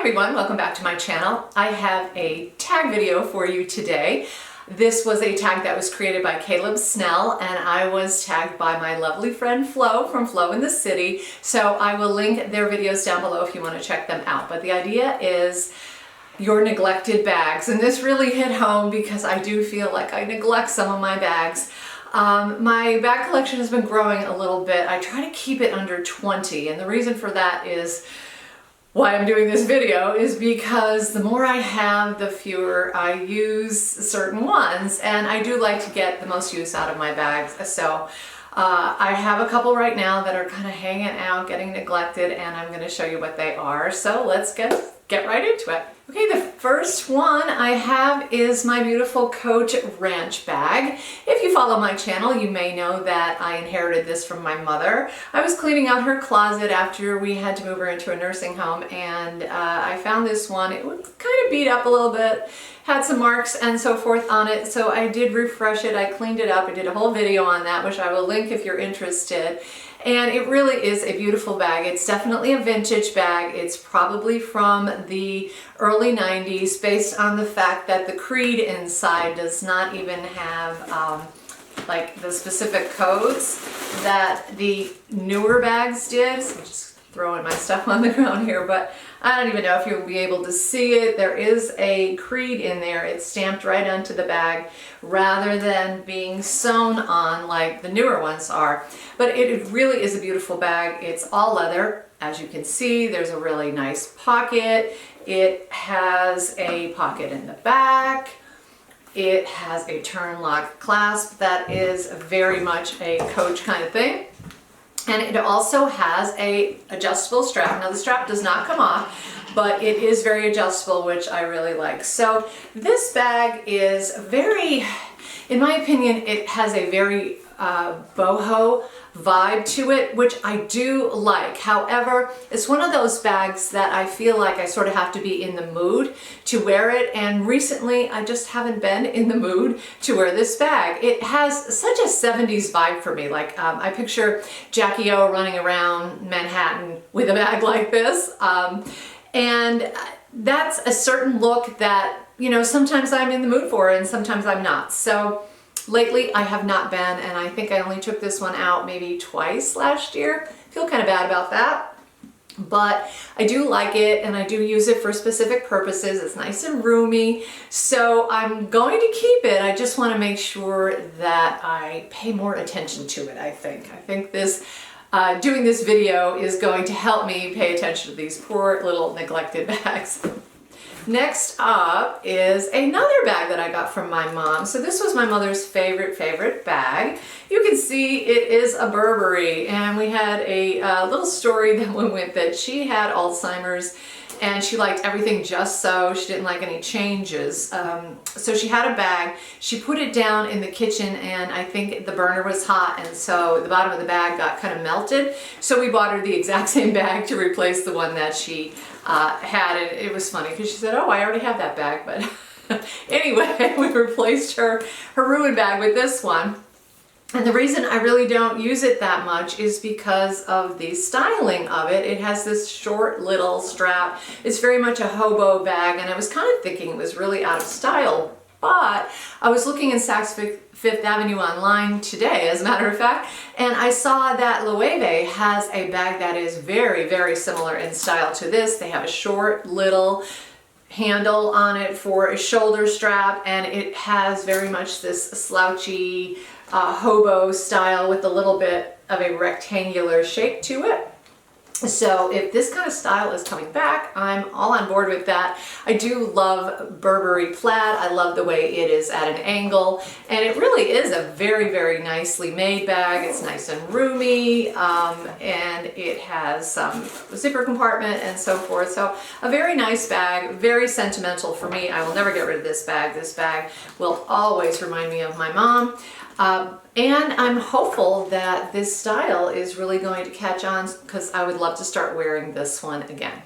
everyone, welcome back to my channel. I have a tag video for you today. This was a tag that was created by Caleb Snell, and I was tagged by my lovely friend Flo from Flo in the City. So I will link their videos down below if you want to check them out. But the idea is your neglected bags, and this really hit home because I do feel like I neglect some of my bags. My bag collection has been growing a little bit. I try to keep it under 20, and the reason for that is why I'm doing this video is because the more I have, the fewer I use certain ones, and I do like to get the most use out of my bags. So I have a couple right now that are kind of hanging out, getting neglected, and I'm going to show you what they are. So let's get right into it. Okay, the first one I have is my beautiful Coach Ranch bag. If you follow my channel, you may know that I inherited this from my mother. I was cleaning out her closet after we had to move her into a nursing home, and I found this one. It was kind of beat up a little bit, had some marks and so forth on it, so I did refresh it. I cleaned it up. I did a whole video on that, which I will link if you're interested. And it really is a beautiful bag. It's definitely a vintage bag. It's probably from the early 90s, based on the fact that the creed inside does not even have like the specific codes that the newer bags did. So I'm just throwing my stuff on the ground here, but I don't even know if you'll be able to see it. There is a creed in there. It's stamped right onto the bag rather than being sewn on like the newer ones are. But it really is a beautiful bag. It's all leather. As you can see, there's a really nice pocket. It has a pocket in the back. It has a turn lock clasp that is very much a Coach kind of thing. And it also has a adjustable strap. Now the strap does not come off, but it is very adjustable, which I really like. So this bag is very, in my opinion, it has a very boho vibe to it, which I do like. However, it's one of those bags that I feel like I sort of have to be in the mood to wear it, and recently I just haven't been in the mood to wear this bag. It has such a 70s vibe for me. Like I picture Jackie O running around Manhattan with a bag like this, and that's a certain look that, you know, sometimes I'm in the mood for and sometimes I'm not. So lately I have not been, and I think I only took this one out maybe twice last year. Feel kind of bad about that, but I do like it and I do use it for specific purposes. It's nice and roomy, so I'm going to keep it. I just want to make sure that I pay more attention to it. I think this doing this video is going to help me pay attention to these poor little neglected bags. Next up is another bag that I got from my mom. So this was my mother's favorite bag. You can see it is a Burberry, and we had a little story that went with it. She had Alzheimer's and she liked everything just so. She didn't like any changes. So she had a bag. She put it down in the kitchen, and I think the burner was hot, and so the bottom of the bag got kind of melted. So we bought her the exact same bag to replace the one that she had. And it was funny because she said, "Oh, I already have that bag." But anyway, we replaced her ruined bag with this one. And the reason I really don't use it that much is because of the styling of it. It has this short little strap. It's very much a hobo bag, and I was kind of thinking it was really out of style. But I was looking in Saks Fifth Avenue online today, as a matter of fact, and I saw that Loewe has a bag that is very similar in style to this. They have a short little handle on it for a shoulder strap, and it has very much this slouchy hobo style with a little bit of a rectangular shape to it. So if this kind of style is coming back, I'm all on board with that. I do love Burberry plaid. I love the way it is at an angle, and it really is a very nicely made bag. It's nice and roomy, and it has some zipper compartment and so forth. So a very nice bag, very sentimental for me. I will never get rid of this bag. This bag will always remind me of my mom. And I'm hopeful that this style is really going to catch on, because I would love to start wearing this one again.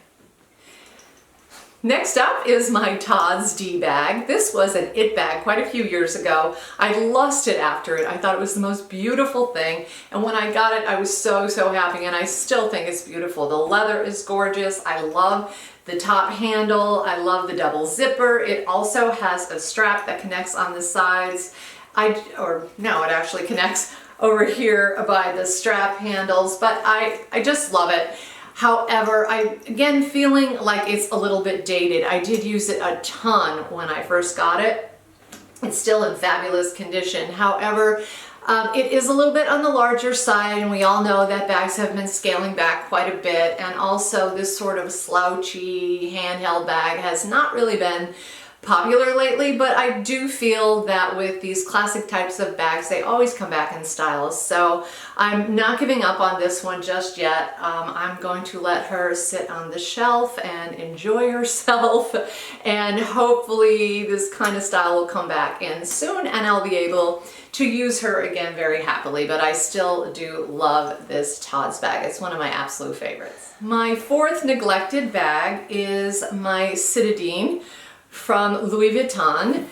Next up is my Todd's D bag. This was an it bag quite a few years ago. I lusted after it. I thought it was the most beautiful thing. And when I got it, I was so happy, and I still think it's beautiful. The leather is gorgeous. I love the top handle. I love the double zipper. It also has a strap that connects on the sides. It actually connects over here by the strap handles, but I just love it. However, again, feeling like it's a little bit dated. I did use it a ton when I first got it. It's still in fabulous condition. However, it is a little bit on the larger side, and we all know that bags have been scaling back quite a bit, and also this sort of slouchy handheld bag has not really been popular lately, but I do feel that with these classic types of bags, they always come back in styles. So I'm not giving up on this one just yet. I'm going to let her sit on the shelf and enjoy herself, and hopefully this kind of style will come back in soon and I'll be able to use her again very happily. But I still do love this Todd's bag. It's one of my absolute favorites. My fourth neglected bag is my Citadine from Louis Vuitton,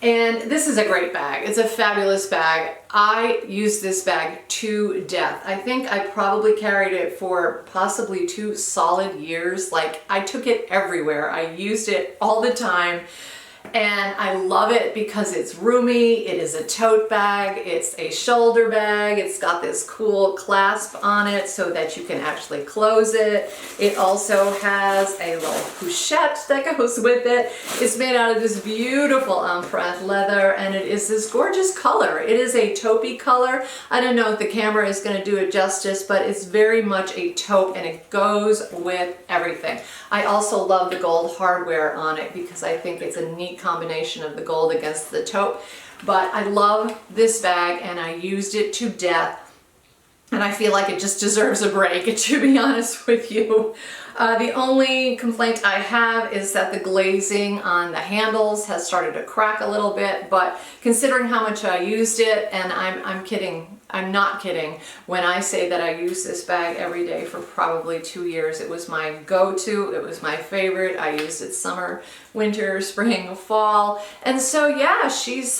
and this is a great bag. It's a fabulous bag. I use this bag to death. I think I probably carried it for possibly 2 solid years. Like, I took it everywhere. I used it all the time, and I love it because it's roomy. It is a tote bag. It's a shoulder bag. It's got this cool clasp on it so that you can actually close it. It also has a little pochette that goes with it. It's made out of this beautiful empreinte leather, and it is this gorgeous color. It is a taupey color. I don't know if the camera is going to do it justice, but it's very much a taupe, and it goes with everything. I also love the gold hardware on it because I think it's a neat combination of the gold against the taupe. But I love this bag, and I used it to death, and I feel like it just deserves a break, to be honest with you. The only complaint I have is that the glazing on the handles has started to crack a little bit, but considering how much I used it, and I'm not kidding when I say that I use this bag every day for probably 2 years. It was my go-to. It was my favorite. I used it summer, winter, spring, fall. And so yeah, she's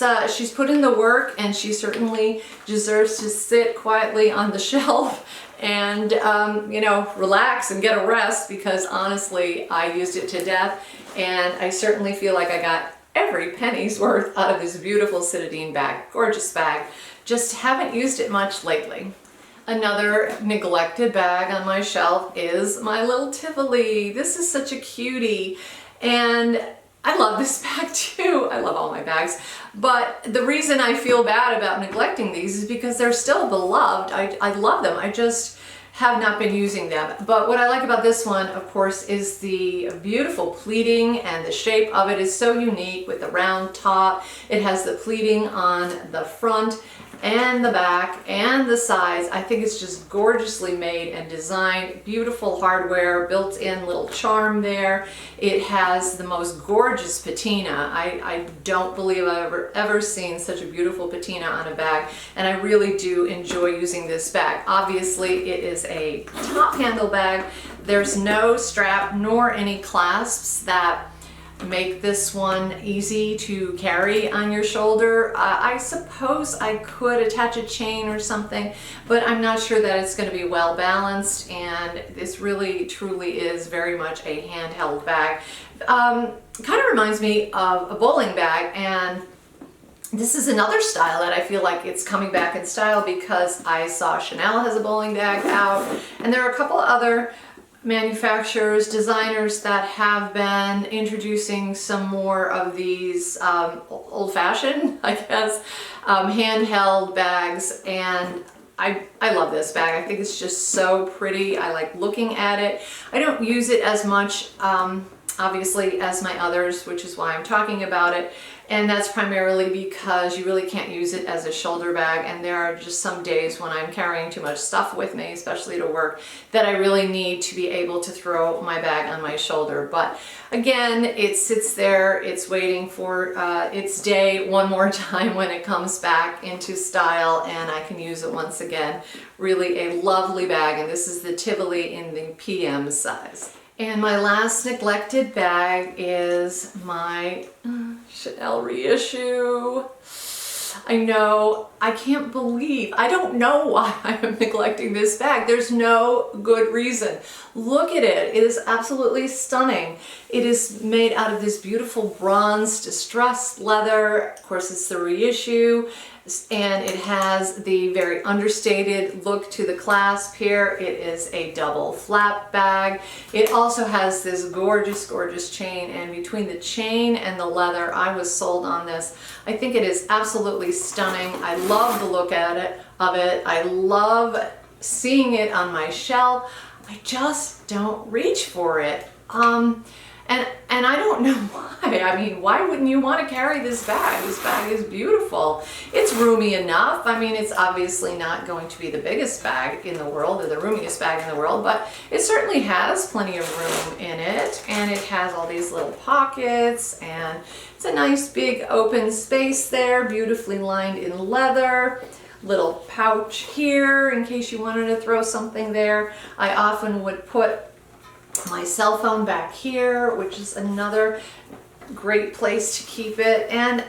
put in the work, and she certainly deserves to sit quietly on the shelf and relax and get a rest, because honestly, I used it to death, and I certainly feel like I got every penny's worth out of this beautiful Citadine bag. Gorgeous bag. Just haven't used it much lately. Another neglected bag on my shelf is my little Tivoli. This is such a cutie, and I love this bag too. I love all my bags, but the reason I feel bad about neglecting these is because they're still beloved. I love them. I just have not been using them. But what I like about this one, of course, is the beautiful pleating, and the shape of it is so unique with the round top. It has the pleating on the front and the back and the sides. I think it's just gorgeously made and designed. Beautiful hardware, built-in little charm there. It has the most gorgeous patina. I don't believe I've ever seen such a beautiful patina on a bag, and I really do enjoy using this bag. Obviously, it is a top handle bag. There's no strap nor any clasps that make this one easy to carry on your shoulder. I suppose I could attach a chain or something, but I'm not sure that it's going to be well balanced, and this really truly is very much a handheld bag. Kind of reminds me of a bowling bag, and this is another style that I feel like it's coming back in style, because I saw Chanel has a bowling bag out, and there are a couple other manufacturers, designers that have been introducing some more of these old-fashioned, I guess, handheld bags, and I love this bag. I think it's just so pretty. I like looking at it. I don't use it as much, obviously, as my others, which is why I'm talking about it. And that's primarily because you really can't use it as a shoulder bag, and there are just some days when I'm carrying too much stuff with me, especially to work, that I really need to be able to throw my bag on my shoulder. But again, it sits there, it's waiting for its day one more time when it comes back into style, and I can use it once again. Really a lovely bag, and this is the Tivoli in the PM size. And my last neglected bag is my Chanel Reissue. I know, I can't believe, I don't know why I'm neglecting this bag. There's no good reason. Look at it. It is absolutely stunning. It is made out of this beautiful bronze distressed leather. Of course, it's the reissue. And it has the very understated look to the clasp here. It is a double flap bag. It also has this gorgeous, gorgeous chain, and between the chain and the leather, I was sold on this. I think it is absolutely stunning. I love the look of it. I love seeing it on my shelf. I just don't reach for it. And I don't know why. I mean, why wouldn't you want to carry this bag? This bag is beautiful. It's roomy enough. I mean, it's obviously not going to be the biggest bag in the world or the roomiest bag in the world, but it certainly has plenty of room in it. And it has all these little pockets, and it's a nice big open space there, beautifully lined in leather. Little pouch here in case you wanted to throw something there. I often would put my cell phone back here, which is another great place to keep it. And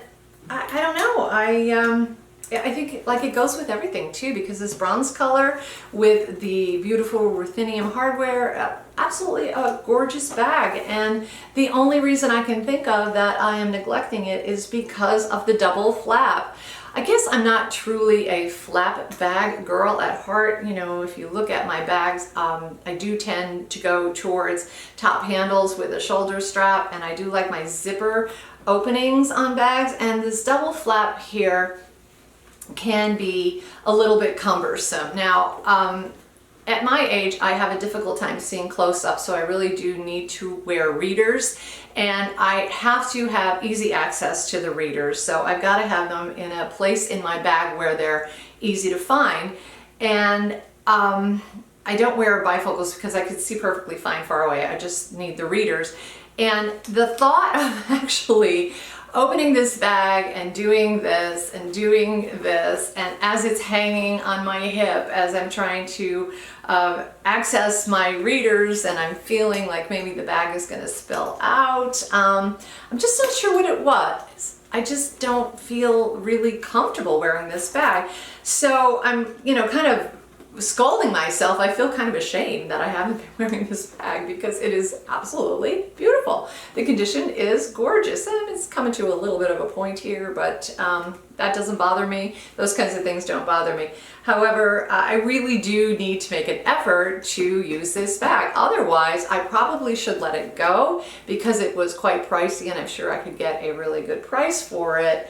I don't know, I think like it goes with everything too, because this bronze color with the beautiful ruthenium hardware, absolutely a gorgeous bag. And the only reason I can think of that I am neglecting it is because of the double flap. I guess I'm not truly a flap bag girl at heart. You know, if you look at my bags, I do tend to go towards top handles with a shoulder strap, and I do like my zipper openings on bags, and this double flap here can be a little bit cumbersome. Now, at my age, I have a difficult time seeing close up, so I really do need to wear readers, and I have to have easy access to the readers. So I've got to have them in a place in my bag where they're easy to find. And I don't wear bifocals because I could see perfectly fine far away. I just need the readers. And the thought of actually opening this bag and doing this and doing this, and as it's hanging on my hip as I'm trying to access my readers, and I'm feeling like maybe the bag is going to spill out. I'm just not sure what it was. I just don't feel really comfortable wearing this bag. So I'm, you know, kind of scolding myself. I feel kind of ashamed that I haven't been wearing this bag because it is absolutely beautiful. The condition is gorgeous, and it's coming to a little bit of a point here, but that doesn't bother me. Those kinds of things don't bother me. However, I really do need to make an effort to use this bag. Otherwise, I probably should let it go because it was quite pricey, and I'm sure I could get a really good price for it.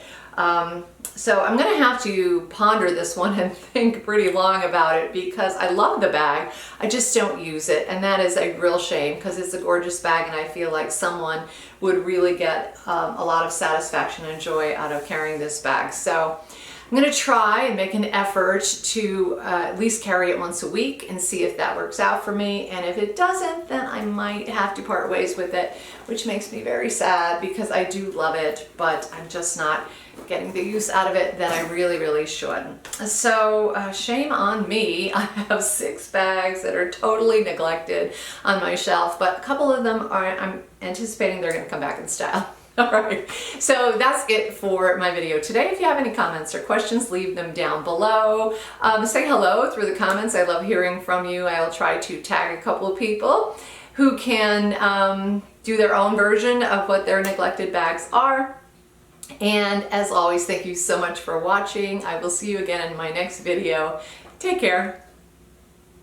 So I'm going to have to ponder this one and think pretty long about it because I love the bag. I just don't use it, and that is a real shame because it's a gorgeous bag, and I feel like someone would really get a lot of satisfaction and joy out of carrying this bag. So I'm going to try and make an effort to at least carry it once a week and see if that works out for me. And if it doesn't, then I might have to part ways with it, which makes me very sad because I do love it, but I'm just not getting the use out of it that I really, really should. So shame on me. I have 6 bags that are totally neglected on my shelf, but a couple of them I'm anticipating they're going to come back in style. All right, so that's it for my video today. If you have any comments or questions, leave them down below. Say hello through the comments. I love hearing from you. I'll try to tag a couple of people who can do their own version of what their neglected bags are. And as always, thank you so much for watching. I will see you again in my next video. Take care.